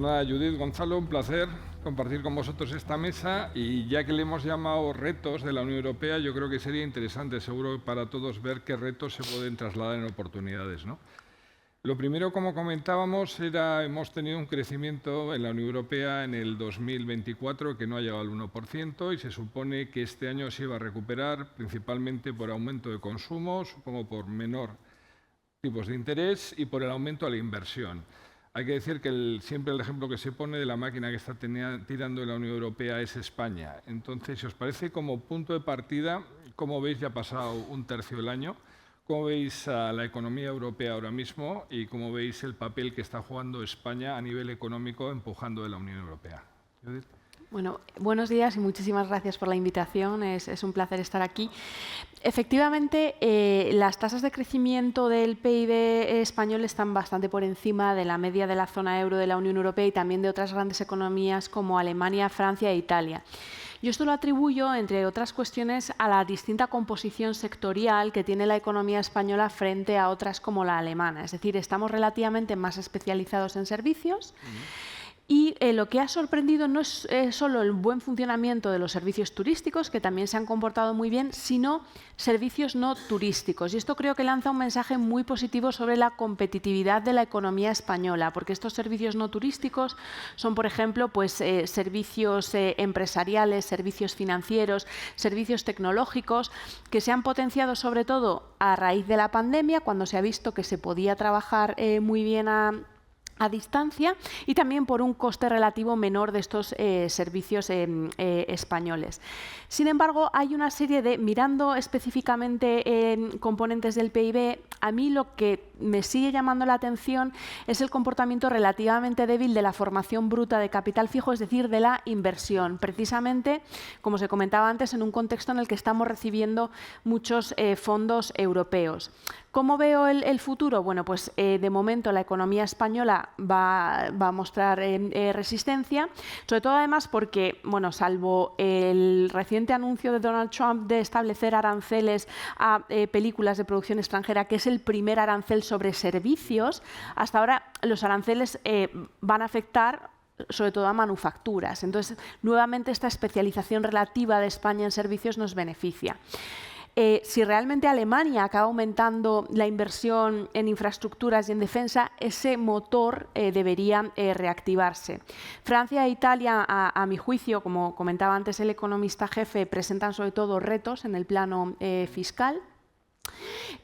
nada, Judith, Gonzalo, un placer compartir con vosotros esta mesa y ya que le hemos llamado retos de la Unión Europea, yo creo que sería interesante, seguro para todos, ver qué retos se pueden trasladar en oportunidades, ¿no? Lo primero, como comentábamos, hemos tenido un crecimiento en la Unión Europea en el 2024 que no ha llegado al 1% y se supone que este año se iba a recuperar principalmente por aumento de consumo, supongo por menor tipos de interés y por el aumento de la inversión. Hay que decir que siempre el ejemplo que se pone de la máquina que está tirando de la Unión Europea es España. Entonces, si os parece como punto de partida, como veis, ya ha pasado un tercio del año. ¿Cómo veis a la economía europea ahora mismo y cómo veis el papel que está jugando España a nivel económico empujando de la Unión Europea? Judith. Bueno, buenos días y muchísimas gracias por la invitación. Es un placer estar aquí. Efectivamente, las tasas de crecimiento del PIB español están bastante por encima de la media de la zona euro de la Unión Europea y también de otras grandes economías como Alemania, Francia e Italia. Yo esto lo atribuyo, entre otras cuestiones, a la distinta composición sectorial que tiene la economía española frente a otras como la alemana. Es decir, estamos relativamente más especializados en servicios. Y lo que ha sorprendido no es solo el buen funcionamiento de los servicios turísticos, que también se han comportado muy bien, sino servicios no turísticos. Y esto creo que lanza un mensaje muy positivo sobre la competitividad de la economía española, porque estos servicios no turísticos son, por ejemplo, pues, servicios empresariales, servicios financieros, servicios tecnológicos, que se han potenciado sobre todo a raíz de la pandemia, cuando se ha visto que se podía trabajar muy bien a distancia y también por un coste relativo menor de estos servicios españoles. Sin embargo, hay una serie de, mirando específicamente en componentes del PIB, a mí lo que me sigue llamando la atención es el comportamiento relativamente débil de la formación bruta de capital fijo, es decir, de la inversión, precisamente, como se comentaba antes, en un contexto en el que estamos recibiendo muchos fondos europeos. ¿Cómo veo el futuro? Bueno, pues de momento la economía española va a mostrar resistencia, sobre todo además porque, bueno, salvo el reciente anuncio de Donald Trump de establecer aranceles a películas de producción extranjera, que es el primer arancel sobre servicios, hasta ahora los aranceles van a afectar sobre todo a manufacturas. Entonces, nuevamente esta especialización relativa de España en servicios nos beneficia. Si realmente Alemania acaba aumentando la inversión en infraestructuras y en defensa, ese motor debería reactivarse. Francia e Italia, a mi juicio, como comentaba antes el economista jefe, presentan sobre todo retos en el plano fiscal.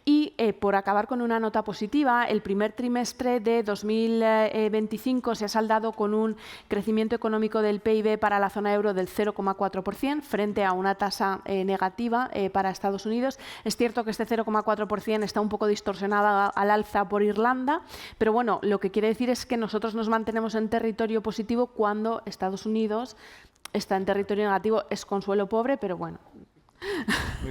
Y por acabar con una nota positiva, el primer trimestre de 2025 se ha saldado con un crecimiento económico del PIB para la zona euro del 0,4% frente a una tasa negativa para Estados Unidos. Es cierto que este 0,4% está un poco distorsionada al alza por Irlanda, pero bueno, lo que quiere decir es que nosotros nos mantenemos en territorio positivo cuando Estados Unidos está en territorio negativo. Es consuelo pobre, pero bueno.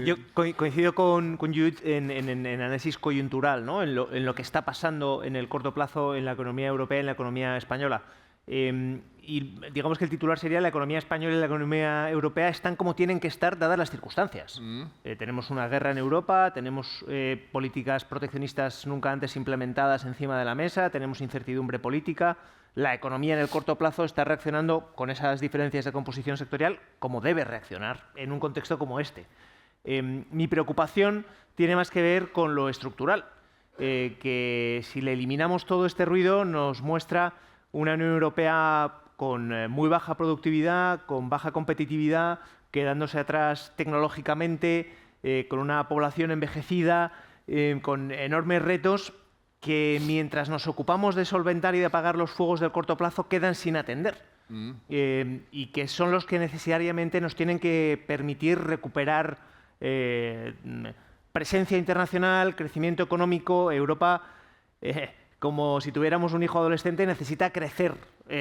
Yo coincido con Judith en análisis coyuntural, ¿no? en lo que está pasando en el corto plazo en la economía europea y en la economía española. Y digamos que el titular sería: la economía española y la economía europea están como tienen que estar dadas las circunstancias. Tenemos una guerra en Europa, tenemos políticas proteccionistas nunca antes implementadas encima de la mesa, tenemos incertidumbre política. La economía en el corto plazo está reaccionando con esas diferencias de composición sectorial como debe reaccionar en un contexto como este. Mi preocupación tiene más que ver con lo estructural, que si le eliminamos todo este ruido nos muestra una Unión Europea con muy baja productividad, con baja competitividad, quedándose atrás tecnológicamente, con una población envejecida, con enormes retos que mientras nos ocupamos de solventar y de apagar los fuegos del corto plazo quedan sin atender y que son los que necesariamente nos tienen que permitir recuperar presencia internacional, crecimiento económico. Europa, como si tuviéramos un hijo adolescente, necesita crecer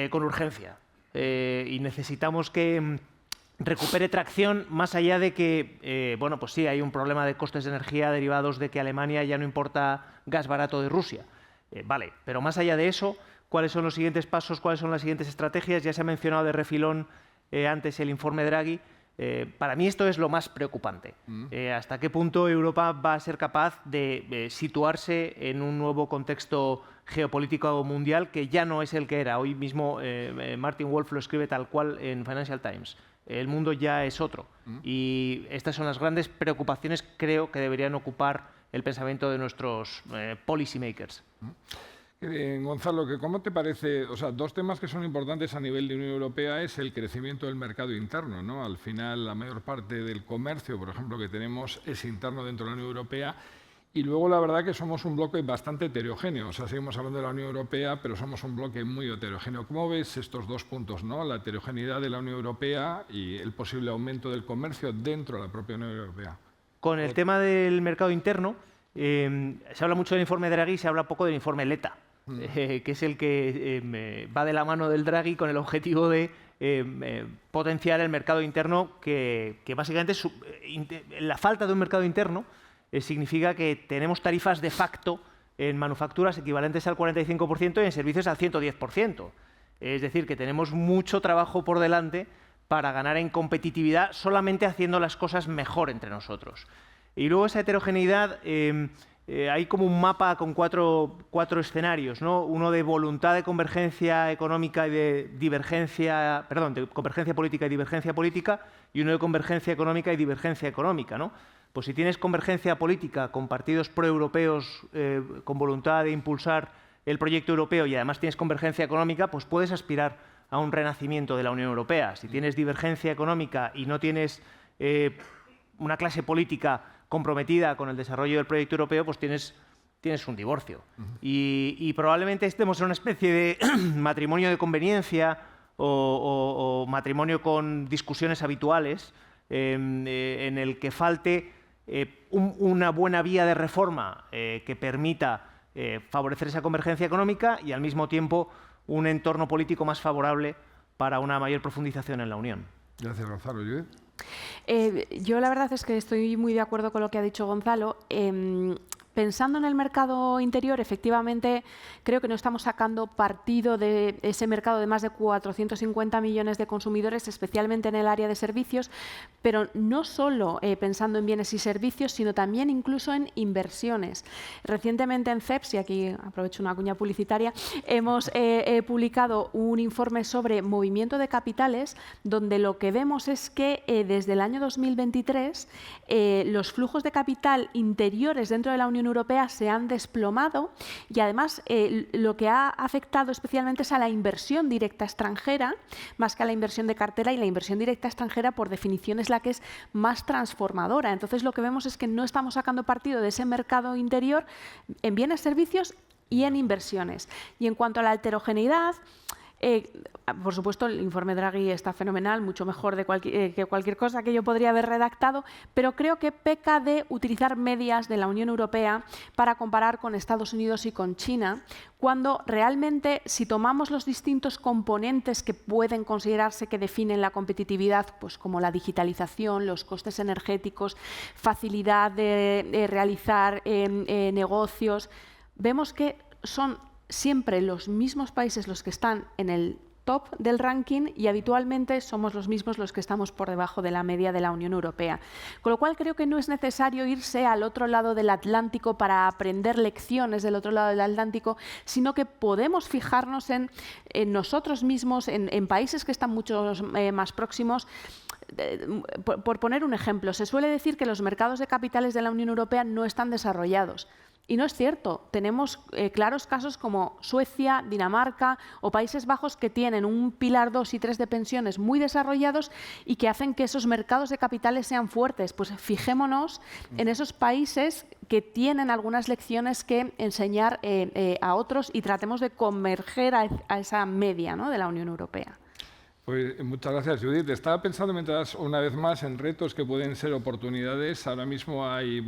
con urgencia y necesitamos que recupere tracción, más allá de que, bueno, pues sí, hay un problema de costes de energía derivados de que a Alemania ya no importa gas barato de Rusia. Vale, pero más allá de eso, ¿cuáles son los siguientes pasos? ¿Cuáles son las siguientes estrategias? Ya se ha mencionado de refilón antes el informe Draghi. Para mí esto es lo más preocupante. ¿Hasta qué punto Europa va a ser capaz de situarse en un nuevo contexto geopolítico mundial que ya no es el que era? Hoy mismo Martin Wolf lo escribe tal cual en Financial Times. El mundo ya es otro. Y estas son las grandes preocupaciones, creo, que deberían ocupar el pensamiento de nuestros policy makers. Gonzalo, ¿cómo te parece? O sea, dos temas que son importantes a nivel de Unión Europea es el crecimiento del mercado interno, ¿no? Al final, la mayor parte del comercio, por ejemplo, que tenemos es interno dentro de la Unión Europea. Y luego, la verdad que somos un bloque bastante heterogéneo. O sea, seguimos hablando de la Unión Europea, pero somos un bloque muy heterogéneo. ¿Cómo ves estos dos puntos, ¿no? La heterogeneidad de la Unión Europea y el posible aumento del comercio dentro de la propia Unión Europea? Con el tema del mercado interno, se habla mucho del informe Draghi y se habla poco del informe Letta. Que es el que va de la mano del Draghi con el objetivo de potenciar el mercado interno, que básicamente la falta de un mercado interno significa que tenemos tarifas de facto en manufacturas equivalentes al 45% y en servicios al 110%. Es decir, que tenemos mucho trabajo por delante para ganar en competitividad solamente haciendo las cosas mejor entre nosotros. Y luego esa heterogeneidad... hay como un mapa con cuatro escenarios, ¿no? Uno de voluntad de convergencia económica y de divergencia, perdón, de convergencia política y divergencia política, y uno de convergencia económica y divergencia económica, ¿no? Pues si tienes convergencia política con partidos proeuropeos con voluntad de impulsar el proyecto europeo y además tienes convergencia económica, pues puedes aspirar a un renacimiento de la Unión Europea. Si tienes divergencia económica y no tienes una clase política comprometida con el desarrollo del proyecto europeo, pues tienes un divorcio. Y probablemente estemos en una especie de matrimonio de conveniencia o matrimonio con discusiones habituales en el que falte una buena vía de reforma que permita favorecer esa convergencia económica y al mismo tiempo un entorno político más favorable para una mayor profundización en la Unión. Gracias, Gonzalo. ¿Judith? Yo la verdad es que estoy muy de acuerdo con lo que ha dicho Gonzalo. Pensando en el mercado interior, efectivamente, creo que no estamos sacando partido de ese mercado de más de 450 millones de consumidores, especialmente en el área de servicios, pero no solo pensando en bienes y servicios, sino también incluso en inversiones. Recientemente en CEPS, y aquí aprovecho una cuña publicitaria, hemos publicado un informe sobre movimiento de capitales, donde lo que vemos es que desde el año 2023 los flujos de capital interiores dentro de la Unión Europea se han desplomado y además lo que ha afectado especialmente es a la inversión directa extranjera más que a la inversión de cartera, y la inversión directa extranjera por definición es la que es más transformadora. Entonces lo que vemos es que no estamos sacando partido de ese mercado interior en bienes, servicios y en inversiones. Y en cuanto a la heterogeneidad, por supuesto, el informe Draghi está fenomenal, mucho mejor que cualquier cosa que yo podría haber redactado, pero creo que peca de utilizar medias de la Unión Europea para comparar con Estados Unidos y con China, cuando realmente, si tomamos los distintos componentes que pueden considerarse que definen la competitividad, pues como la digitalización, los costes energéticos, facilidad de realizar negocios, vemos que son siempre los mismos países los que están en el top del ranking y habitualmente somos los mismos los que estamos por debajo de la media de la Unión Europea. Con lo cual creo que no es necesario irse al otro lado del Atlántico para aprender lecciones del otro lado del Atlántico, sino que podemos fijarnos en nosotros mismos, en países que están mucho más próximos. Por poner un ejemplo, se suele decir que los mercados de capitales de la Unión Europea no están desarrollados. Y no es cierto. Tenemos claros casos como Suecia, Dinamarca o Países Bajos que tienen un pilar 2 y 3 de pensiones muy desarrollados y que hacen que esos mercados de capitales sean fuertes. Pues fijémonos en esos países que tienen algunas lecciones que enseñar a otros y tratemos de converger a esa media, ¿no?, de la Unión Europea. Pues muchas gracias, Judith. Estaba pensando mientras una vez más en retos que pueden ser oportunidades. Ahora mismo hay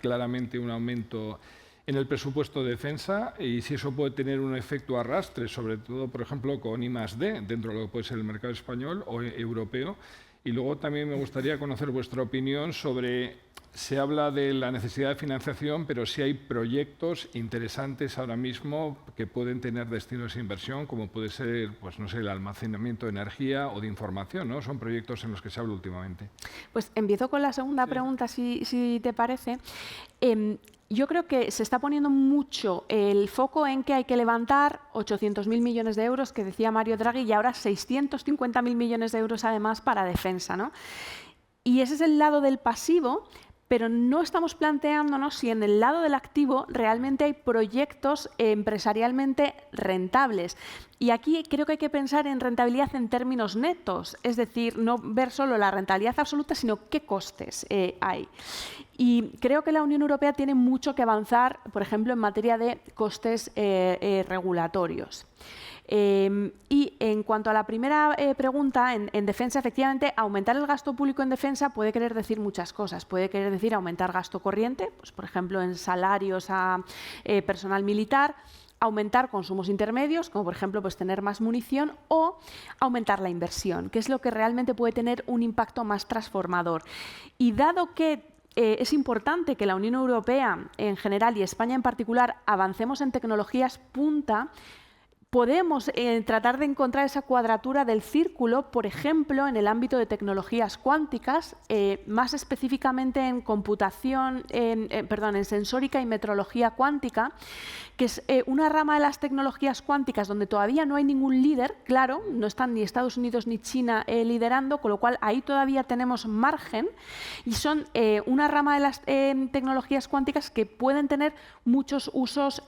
claramente un aumento en el presupuesto de defensa y si eso puede tener un efecto arrastre, sobre todo, por ejemplo, con I+D, dentro de lo que puede ser el mercado español o europeo. Y luego también me gustaría conocer vuestra opinión sobre, se habla de la necesidad de financiación, pero sí hay proyectos interesantes ahora mismo que pueden tener destinos de inversión, como puede ser, pues no sé, el almacenamiento de energía o de información, ¿no? Son proyectos en los que se habla últimamente. Pues empiezo con la segunda pregunta, si te parece. Yo creo que se está poniendo mucho el foco en que hay que levantar 800.000 millones de euros, que decía Mario Draghi, y ahora 650.000 millones de euros además para defensa, ¿no? Y ese es el lado del pasivo, pero no estamos planteándonos si en el lado del activo realmente hay proyectos empresarialmente rentables. Y aquí creo que hay que pensar en rentabilidad en términos netos, es decir, no ver solo la rentabilidad absoluta, sino qué costes hay. Y creo que la Unión Europea tiene mucho que avanzar, por ejemplo, en materia de costes regulatorios. Y en cuanto a la primera pregunta, en defensa, efectivamente, aumentar el gasto público en defensa puede querer decir muchas cosas. Puede querer decir aumentar gasto corriente, pues, por ejemplo, en salarios a personal militar, aumentar consumos intermedios, como por ejemplo pues, tener más munición, o aumentar la inversión, que es lo que realmente puede tener un impacto más transformador. Y dado que es importante que la Unión Europea en general y España en particular avancemos en tecnologías punta, podemos tratar de encontrar esa cuadratura del círculo, por ejemplo, en el ámbito de tecnologías cuánticas, más específicamente en computación, en sensórica y metrología cuántica, que es una rama de las tecnologías cuánticas donde todavía no hay ningún líder, claro, no están ni Estados Unidos ni China liderando, con lo cual ahí todavía tenemos margen, y son una rama de las tecnologías cuánticas que pueden tener muchos usos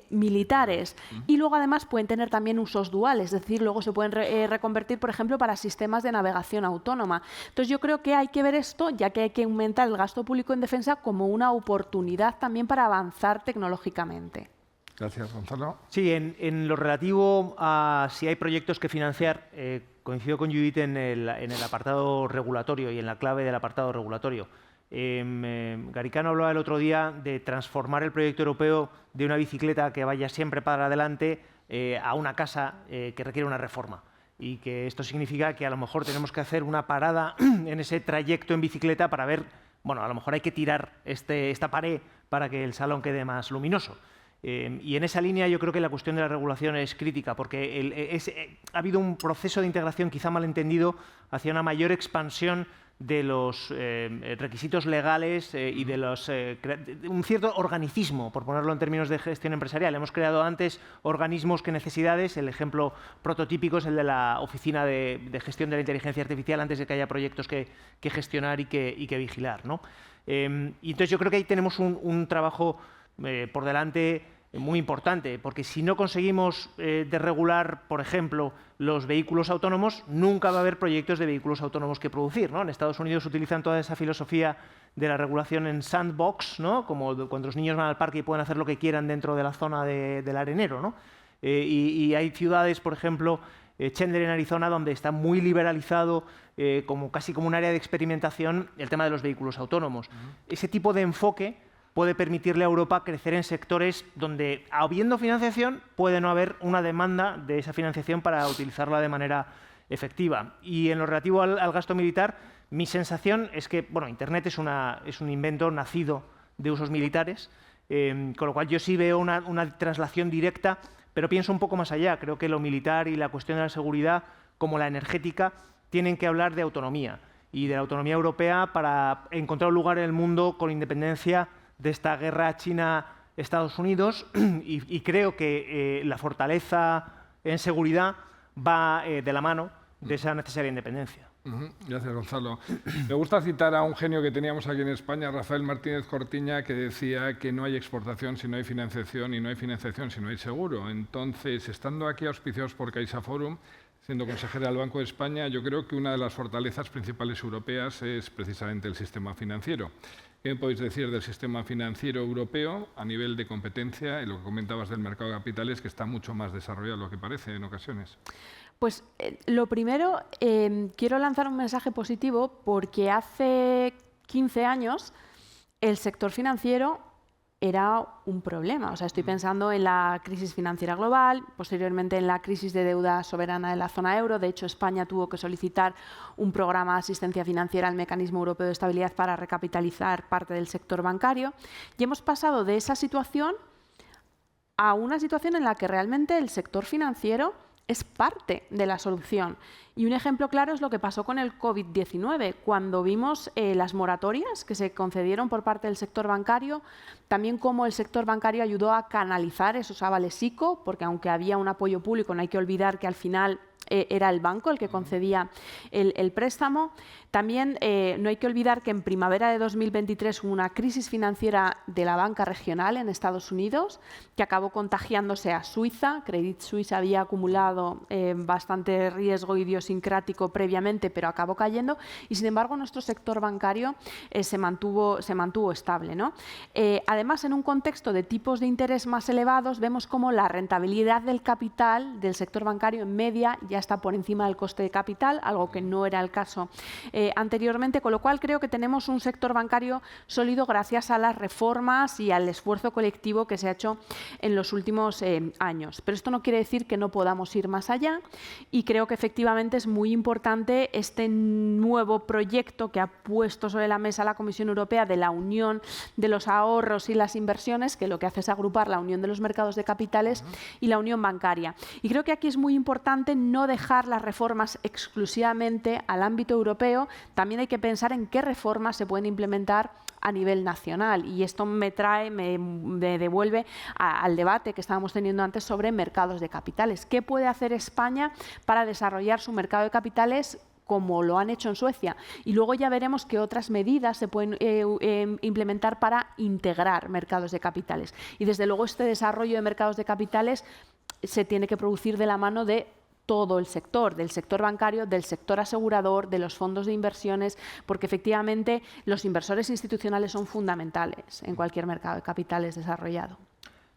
militares y luego además pueden tener también usos duales, es decir, luego se pueden reconvertir, por ejemplo, para sistemas de navegación autónoma. Entonces yo creo que hay que ver esto, ya que hay que aumentar el gasto público en defensa como una oportunidad también para avanzar tecnológicamente. Gracias, Gonzalo. Sí, en lo relativo a si hay proyectos que financiar, coincido con Judith en el apartado regulatorio y en la clave del apartado regulatorio. Garicano hablaba el otro día de transformar el proyecto europeo de una bicicleta que vaya siempre para adelante a una casa que requiere una reforma. Y que esto significa que a lo mejor tenemos que hacer una parada en ese trayecto en bicicleta para ver, bueno, a lo mejor hay que tirar esta pared para que el salón quede más luminoso. Y en esa línea yo creo que la cuestión de la regulación es crítica, porque ha habido un proceso de integración quizá malentendido hacia una mayor expansión de los requisitos legales y de un cierto organicismo, por ponerlo en términos de gestión empresarial. Hemos creado antes organismos que necesidades. El ejemplo prototípico es el de la Oficina de Gestión de la Inteligencia Artificial antes de que haya proyectos que gestionar y que vigilar, ¿no? Y entonces yo creo que ahí tenemos un trabajo por delante muy importante, porque si no conseguimos desregular, por ejemplo, los vehículos autónomos, nunca va a haber proyectos de vehículos autónomos que producir, ¿no? En Estados Unidos utilizan toda esa filosofía de la regulación en sandbox, ¿no? Como cuando los niños van al parque y pueden hacer lo que quieran dentro de la zona del arenero, ¿no? Y hay ciudades, por ejemplo, Chandler en Arizona, donde está muy liberalizado, casi como un área de experimentación, el tema de los vehículos autónomos. Ese tipo de enfoque puede permitirle a Europa crecer en sectores donde, habiendo financiación, puede no haber una demanda de esa financiación para utilizarla de manera efectiva. Y en lo relativo al gasto militar, mi sensación es que bueno, Internet es un invento nacido de usos militares, con lo cual yo sí veo una traslación directa, pero pienso un poco más allá. Creo que lo militar y la cuestión de la seguridad, como la energética, tienen que hablar de autonomía y de la autonomía europea para encontrar un lugar en el mundo con independencia de esta guerra China-Estados Unidos y creo que la fortaleza en seguridad va de la mano de esa necesaria independencia. Gracias, Gonzalo. Me gusta citar a un genio que teníamos aquí en España, Rafael Martínez Cortiña, que decía que no hay exportación si no hay financiación y no hay financiación si no hay seguro. Entonces, estando aquí auspiciados por CaixaForum, siendo consejera del Banco de España, yo creo que una de las fortalezas principales europeas es precisamente el sistema financiero. ¿Qué me podéis decir del sistema financiero europeo a nivel de competencia? Y lo que comentabas del mercado de capitales, que está mucho más desarrollado de lo que parece en ocasiones. Pues lo primero, quiero lanzar un mensaje positivo porque hace 15 años el sector financiero era un problema. O sea, estoy pensando en la crisis financiera global, posteriormente en la crisis de deuda soberana de la zona euro. De hecho, España tuvo que solicitar un programa de asistencia financiera al Mecanismo Europeo de Estabilidad para recapitalizar parte del sector bancario. Y hemos pasado de esa situación a una situación en la que realmente el sector financiero es parte de la solución. Y un ejemplo claro es lo que pasó con el COVID-19, cuando vimos las moratorias que se concedieron por parte del sector bancario, también cómo el sector bancario ayudó a canalizar esos avales ICO, porque aunque había un apoyo público, no hay que olvidar que al final era el banco el que concedía el préstamo. También no hay que olvidar que en primavera de 2023 hubo una crisis financiera de la banca regional en Estados Unidos que acabó contagiándose a Suiza. Credit Suisse había acumulado bastante riesgo idiosincrático previamente, pero acabó cayendo y, sin embargo, nuestro sector bancario se mantuvo estable, ¿no? Además, en un contexto de tipos de interés más elevados, vemos cómo la rentabilidad del capital del sector bancario en media ya está por encima del coste de capital, algo que no era el caso anteriormente, con lo cual creo que tenemos un sector bancario sólido gracias a las reformas y al esfuerzo colectivo que se ha hecho en los últimos años. Pero esto no quiere decir que no podamos ir más allá y creo que efectivamente es muy importante este nuevo proyecto que ha puesto sobre la mesa la Comisión Europea de la Unión de los Ahorros y las Inversiones, que lo que hace es agrupar la Unión de los Mercados de Capitales y la Unión Bancaria. Y creo que aquí es muy importante no dejar las reformas exclusivamente al ámbito europeo, también hay que pensar en qué reformas se pueden implementar a nivel nacional. Y esto me devuelve al debate que estábamos teniendo antes sobre mercados de capitales. ¿Qué puede hacer España para desarrollar su mercado de capitales como lo han hecho en Suecia? Y luego ya veremos qué otras medidas se pueden implementar para integrar mercados de capitales. Y desde luego este desarrollo de mercados de capitales se tiene que producir de la mano de todo el sector, del sector bancario, del sector asegurador, de los fondos de inversiones, porque efectivamente los inversores institucionales son fundamentales en cualquier mercado de capitales desarrollado.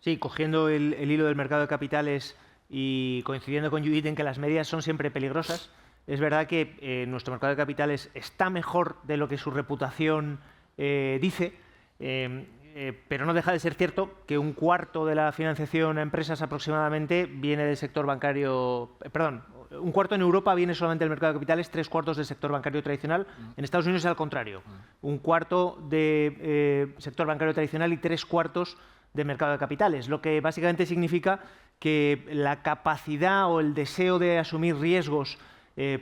Sí, cogiendo el hilo del mercado de capitales y coincidiendo con Judith en que las medias son siempre peligrosas, es verdad que nuestro mercado de capitales está mejor de lo que su reputación dice, pero no deja de ser cierto que un cuarto de la financiación a empresas aproximadamente viene del sector bancario, un cuarto en Europa viene solamente del mercado de capitales, 3/4 del sector bancario tradicional. En Estados Unidos es al contrario, un cuarto de sector bancario tradicional y 3/4 del mercado de capitales, lo que básicamente significa que la capacidad o el deseo de asumir riesgos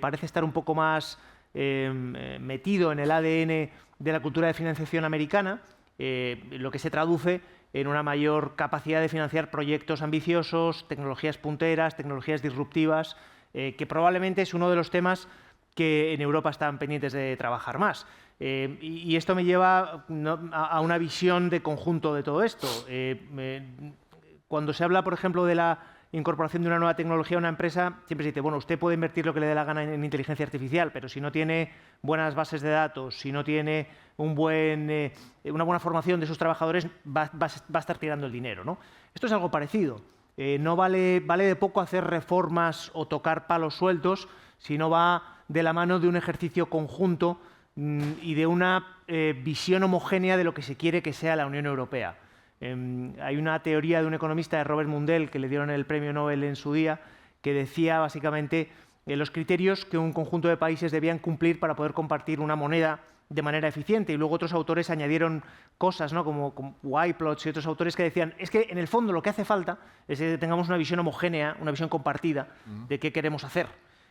parece estar un poco más metido en el ADN de la cultura de financiación americana, lo que se traduce en una mayor capacidad de financiar proyectos ambiciosos, tecnologías punteras, tecnologías disruptivas, que probablemente es uno de los temas que en Europa están pendientes de trabajar más. Y esto me lleva a una visión de conjunto de todo esto. Cuando se habla, por ejemplo, de la incorporación de una nueva tecnología a una empresa, siempre se dice, bueno, usted puede invertir lo que le dé la gana en inteligencia artificial, pero si no tiene buenas bases de datos, si no tiene una buena formación de sus trabajadores, va a estar tirando el dinero, ¿no? Esto es algo parecido. No vale de poco hacer reformas o tocar palos sueltos, sino va de la mano de un ejercicio conjunto y de una visión homogénea de lo que se quiere que sea la Unión Europea. Hay una teoría de un economista, de Robert Mundell, que le dieron el premio Nobel en su día, que decía básicamente los criterios que un conjunto de países debían cumplir para poder compartir una moneda de manera eficiente. Y luego otros autores añadieron cosas, ¿no?, como Wyplots y otros autores que decían es que en el fondo lo que hace falta es que tengamos una visión homogénea, una visión compartida de qué queremos hacer.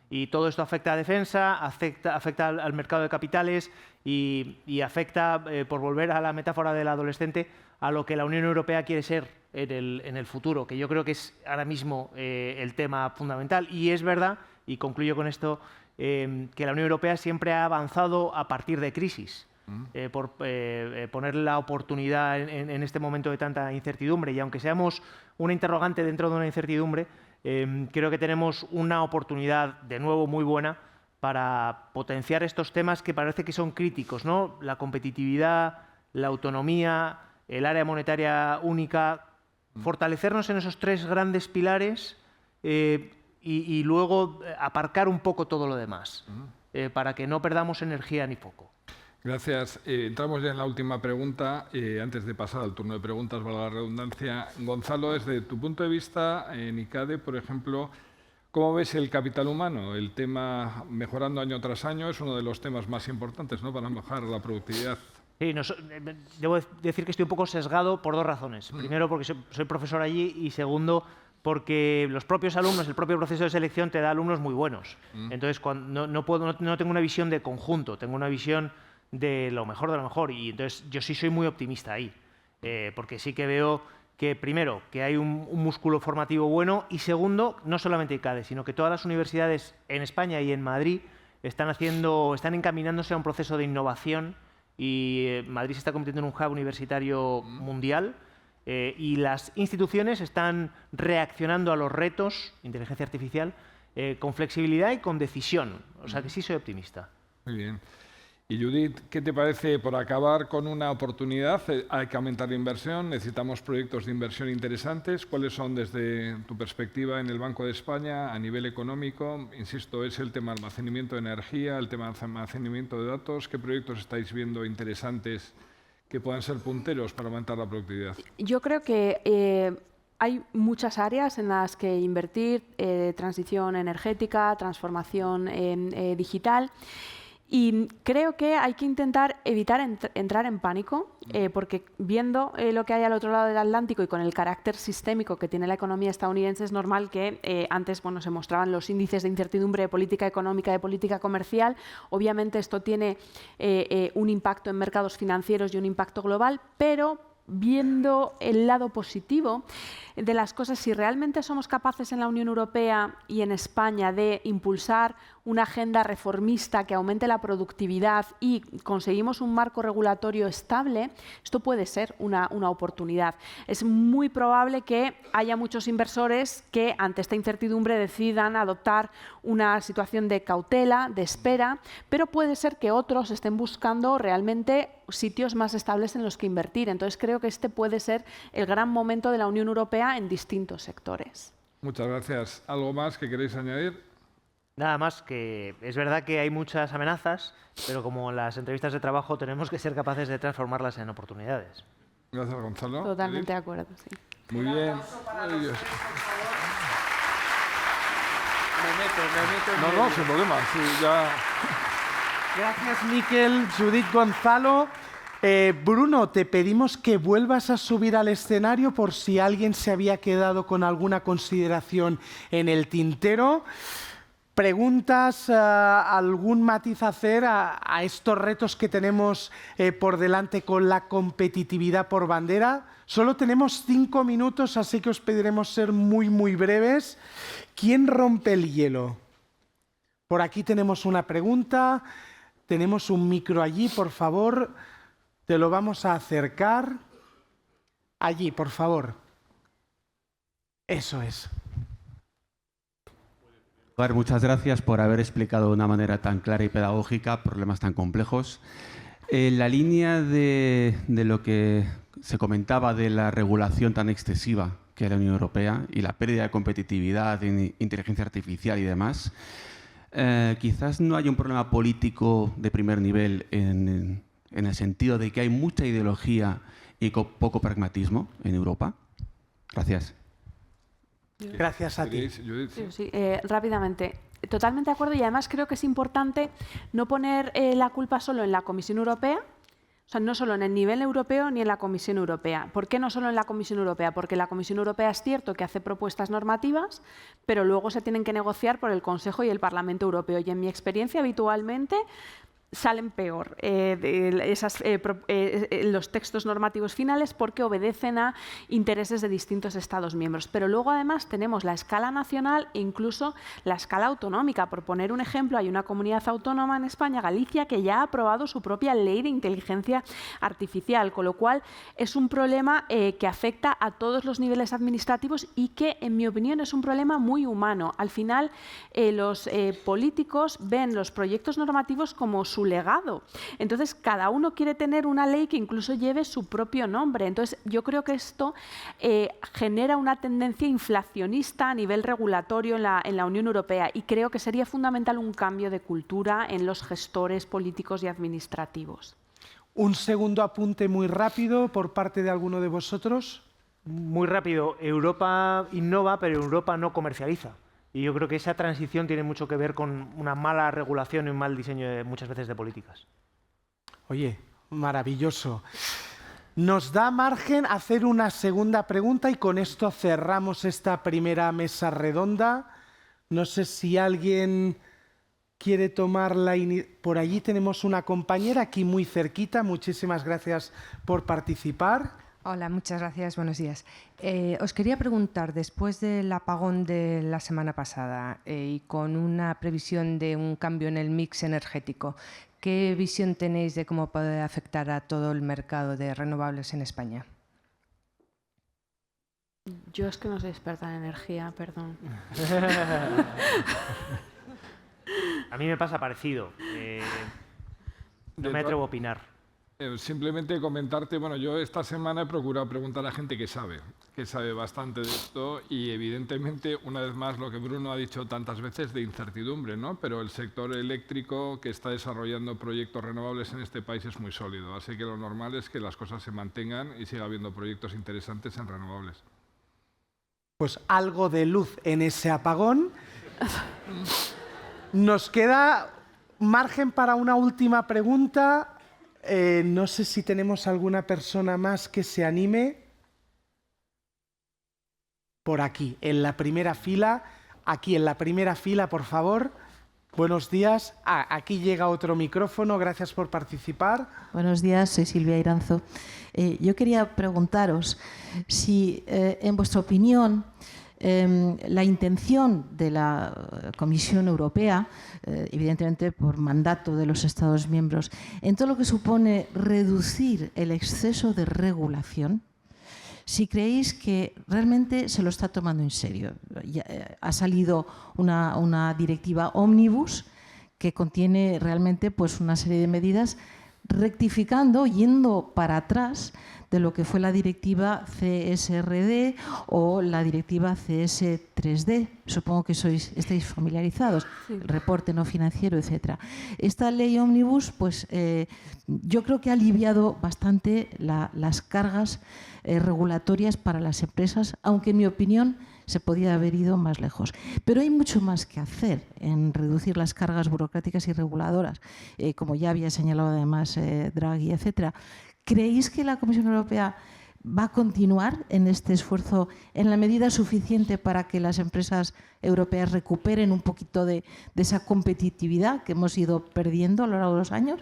Y todo esto afecta a defensa, afecta al mercado de capitales y afecta, por volver a la metáfora del adolescente, a lo que la Unión Europea quiere ser en el futuro, que yo creo que es ahora mismo el tema fundamental. Y es verdad, y concluyo con esto, que la Unión Europea siempre ha avanzado a partir de crisis, por poner la oportunidad en este momento de tanta incertidumbre. Y aunque seamos una interrogante dentro de una incertidumbre, creo que tenemos una oportunidad, de nuevo, muy buena para potenciar estos temas que parece que son críticos, ¿no? La competitividad, la autonomía, el área monetaria única, fortalecernos en esos tres grandes pilares y luego aparcar un poco todo lo demás, para que no perdamos energía ni foco. Gracias. Entramos ya en la última pregunta. Antes de pasar al turno de preguntas, valga la redundancia. Gonzalo, desde tu punto de vista, en ICADE, por ejemplo, ¿cómo ves el capital humano? El tema mejorando año tras año es uno de los temas más importantes, ¿no?, para mejorar la productividad. Sí, debo decir que estoy un poco sesgado por dos razones. Primero, porque soy profesor allí, y segundo, porque los propios alumnos, el propio proceso de selección te da alumnos muy buenos. Entonces, no tengo una visión de conjunto, tengo una visión de lo mejor, y entonces yo sí soy muy optimista ahí, porque sí que veo que, primero, que hay un músculo formativo bueno, y segundo, no solamente ICADE, sino que todas las universidades en España y en Madrid están encaminándose a un proceso de innovación, y Madrid se está convirtiendo en un hub universitario mundial, y las instituciones están reaccionando a los retos, inteligencia artificial, con flexibilidad y con decisión. O sea que sí soy optimista. Muy bien. Y Judith, ¿qué te parece, por acabar con una oportunidad? Hay que aumentar la inversión, necesitamos proyectos de inversión interesantes. ¿Cuáles son, desde tu perspectiva, en el Banco de España a nivel económico? Insisto, es el tema de almacenamiento de energía, el tema de almacenamiento de datos. ¿Qué proyectos estáis viendo interesantes que puedan ser punteros para aumentar la productividad? Yo creo que hay muchas áreas en las que invertir: transición energética, transformación digital. Y creo que hay que intentar evitar entrar en pánico, porque viendo lo que hay al otro lado del Atlántico y con el carácter sistémico que tiene la economía estadounidense, es normal que antes se mostraban los índices de incertidumbre de política económica, de política comercial. Obviamente esto tiene un impacto en mercados financieros y un impacto global, pero viendo el lado positivo de las cosas, si realmente somos capaces en la Unión Europea y en España de impulsar una agenda reformista que aumente la productividad y conseguimos un marco regulatorio estable, esto puede ser una oportunidad. Es muy probable que haya muchos inversores que ante esta incertidumbre decidan adoptar una situación de cautela, de espera, pero puede ser que otros estén buscando realmente sitios más estables en los que invertir. Entonces creo que este puede ser el gran momento de la Unión Europea en distintos sectores. Muchas gracias. ¿Algo más que queréis añadir? Nada más, que es verdad que hay muchas amenazas, pero como en las entrevistas de trabajo tenemos que ser capaces de transformarlas en oportunidades. Gracias, Gonzalo. Totalmente de acuerdo, sí. Muy bien. No, sin problema. Sí, ya. Gracias, Miquel, Judith, Gonzalo. Bruno, te pedimos que vuelvas a subir al escenario por si alguien se había quedado con alguna consideración en el tintero. ¿Preguntas, algún matiz a hacer a estos retos que tenemos por delante con la competitividad por bandera? Solo tenemos 5 minutos, así que os pediremos ser muy, muy breves. ¿Quién rompe el hielo? Por aquí tenemos una pregunta. Tenemos un micro allí, por favor. Te lo vamos a acercar. Allí, por favor. Eso es. Muchas gracias por haber explicado de una manera tan clara y pedagógica problemas tan complejos. En la línea de lo que se comentaba de la regulación tan excesiva que es la Unión Europea y la pérdida de competitividad en inteligencia artificial y demás, quizás no haya un problema político de primer nivel en el sentido de que hay mucha ideología y poco pragmatismo en Europa. Gracias. Gracias a ti. Sí, rápidamente. Totalmente de acuerdo, y además creo que es importante no poner la culpa solo en la Comisión Europea, o sea, no solo en el nivel europeo ni en la Comisión Europea. ¿Por qué no solo en la Comisión Europea? Porque la Comisión Europea es cierto que hace propuestas normativas, pero luego se tienen que negociar por el Consejo y el Parlamento Europeo. Y en mi experiencia, habitualmente salen peor los textos normativos finales porque obedecen a intereses de distintos Estados miembros. Pero luego además tenemos la escala nacional e incluso la escala autonómica. Por poner un ejemplo, hay una comunidad autónoma en España, Galicia, que ya ha aprobado su propia ley de inteligencia artificial, con lo cual es un problema que afecta a todos los niveles administrativos y que, en mi opinión, es un problema muy humano. Al final, los políticos ven los proyectos normativos como su legado. Entonces, cada uno quiere tener una ley que incluso lleve su propio nombre. Entonces, yo creo que esto genera una tendencia inflacionista a nivel regulatorio en la Unión Europea, y creo que sería fundamental un cambio de cultura en los gestores políticos y administrativos. Un segundo apunte muy rápido por parte de alguno de vosotros. Muy rápido. Europa innova, pero Europa no comercializa. Y yo creo que esa transición tiene mucho que ver con una mala regulación y un mal diseño muchas veces de políticas. Oye, maravilloso. Nos da margen a hacer una segunda pregunta y con esto cerramos esta primera mesa redonda. No sé si alguien quiere tomar la iniciativa. Por allí tenemos una compañera aquí muy cerquita. Muchísimas gracias por participar. Hola, muchas gracias. Buenos días. Os quería preguntar, después del apagón de la semana pasada y con una previsión de un cambio en el mix energético, ¿qué visión tenéis de cómo puede afectar a todo el mercado de renovables en España? Yo es que no soy experta en energía, perdón. A mí me pasa parecido. No me atrevo a opinar. Simplemente comentarte, bueno, yo esta semana he procurado preguntar a gente que sabe bastante de esto, y evidentemente, una vez más, lo que Bruno ha dicho tantas veces de incertidumbre, ¿no? Pero el sector eléctrico que está desarrollando proyectos renovables en este país es muy sólido, así que lo normal es que las cosas se mantengan y siga habiendo proyectos interesantes en renovables. Pues algo de luz en ese apagón. Nos queda margen para una última pregunta. No sé si tenemos alguna persona más que se anime. Por aquí, en la primera fila. Aquí en la primera fila, por favor. Buenos días. Aquí llega otro micrófono. Gracias por participar. Buenos días, soy Silvia Iranzo. Yo quería preguntaros si, en vuestra opinión, la intención de la Comisión Europea, evidentemente por mandato de los Estados miembros, en todo lo que supone reducir el exceso de regulación, si creéis que realmente se lo está tomando en serio. Ha salido una directiva ómnibus que contiene realmente pues, una serie de medidas rectificando, yendo para atrás de lo que fue la directiva CSRD o la directiva CS3D. Supongo que estáis familiarizados, sí. El reporte no financiero, etc. Esta ley ómnibus, pues, yo creo que ha aliviado bastante las cargas regulatorias para las empresas, aunque en mi opinión se podía haber ido más lejos. Pero hay mucho más que hacer en reducir las cargas burocráticas y reguladoras, como ya había señalado además Draghi, etc. ¿Creéis que la Comisión Europea va a continuar en este esfuerzo en la medida suficiente para que las empresas europeas recuperen un poquito de esa competitividad que hemos ido perdiendo a lo largo de los años?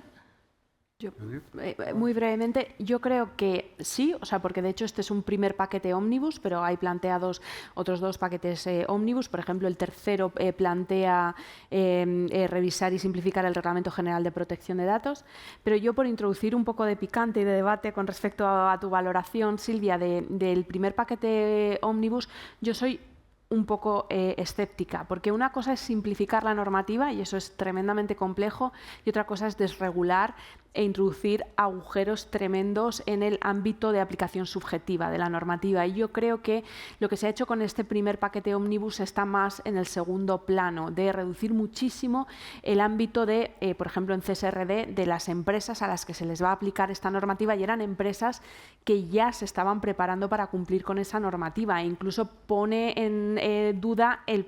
Muy brevemente, yo creo que sí, o sea, porque de hecho este es un primer paquete ómnibus, pero hay planteados otros dos paquetes ómnibus. Por ejemplo, el tercero plantea revisar y simplificar el Reglamento General de Protección de Datos. Pero yo, por introducir un poco de picante y de debate con respecto a tu valoración, Silvia, del primer paquete ómnibus, yo soy un poco escéptica, porque una cosa es simplificar la normativa, y eso es tremendamente complejo, y otra cosa es desregular e introducir agujeros tremendos en el ámbito de aplicación subjetiva de la normativa. Y yo creo que lo que se ha hecho con este primer paquete ómnibus está más en el segundo plano, de reducir muchísimo el ámbito de, por ejemplo, en CSRD, de las empresas a las que se les va a aplicar esta normativa, y eran empresas que ya se estaban preparando para cumplir con esa normativa, e incluso pone en duda el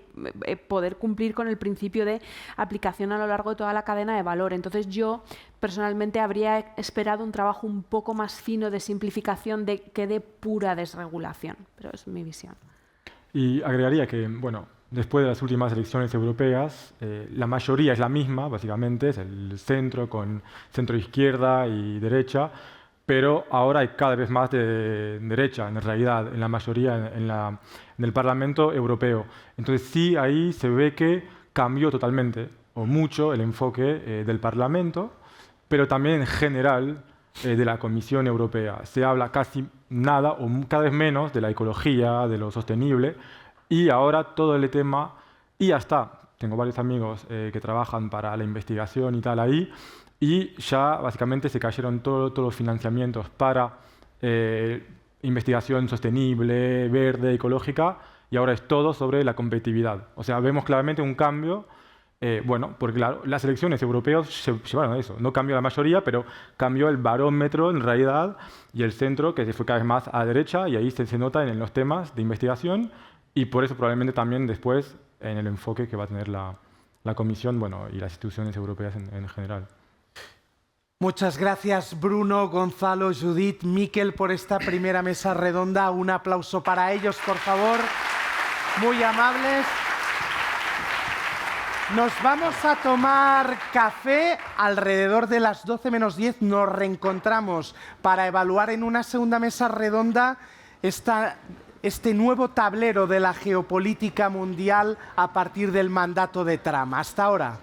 poder cumplir con el principio de aplicación a lo largo de toda la cadena de valor. Entonces yo personalmente habría esperado un trabajo un poco más fino de simplificación que de pura desregulación, pero es mi visión. Y agregaría que, bueno, después de las últimas elecciones europeas, la mayoría es la misma, básicamente, es el centro con centro-izquierda y derecha, pero ahora hay cada vez más de derecha, en realidad, en la mayoría en el Parlamento Europeo. Entonces sí, ahí se ve que cambió totalmente, o mucho, el enfoque del Parlamento, pero también en general de la Comisión Europea. Se habla casi nada o cada vez menos de la ecología, de lo sostenible, y ahora todo el tema, y hasta tengo varios amigos que trabajan para la investigación y tal ahí, y ya básicamente se cayeron todos los financiamientos para investigación sostenible, verde, ecológica, y ahora es todo sobre la competitividad. O sea, vemos claramente un cambio, bueno, porque claro, las elecciones europeas se llevaron a eso. No cambió la mayoría, pero cambió el barómetro en realidad, y el centro que se fue cada vez más a la derecha, y ahí se nota en los temas de investigación, y por eso probablemente también después en el enfoque que va a tener la Comisión, bueno, y las instituciones europeas en general. Muchas gracias, Bruno, Gonzalo, Judith, Miquel, por esta primera mesa redonda. Un aplauso para ellos, por favor. Muy amables. Nos vamos a tomar café alrededor de las 12 menos 10. Nos reencontramos para evaluar en una segunda mesa redonda este nuevo tablero de la geopolítica mundial a partir del mandato de Trump. Hasta ahora.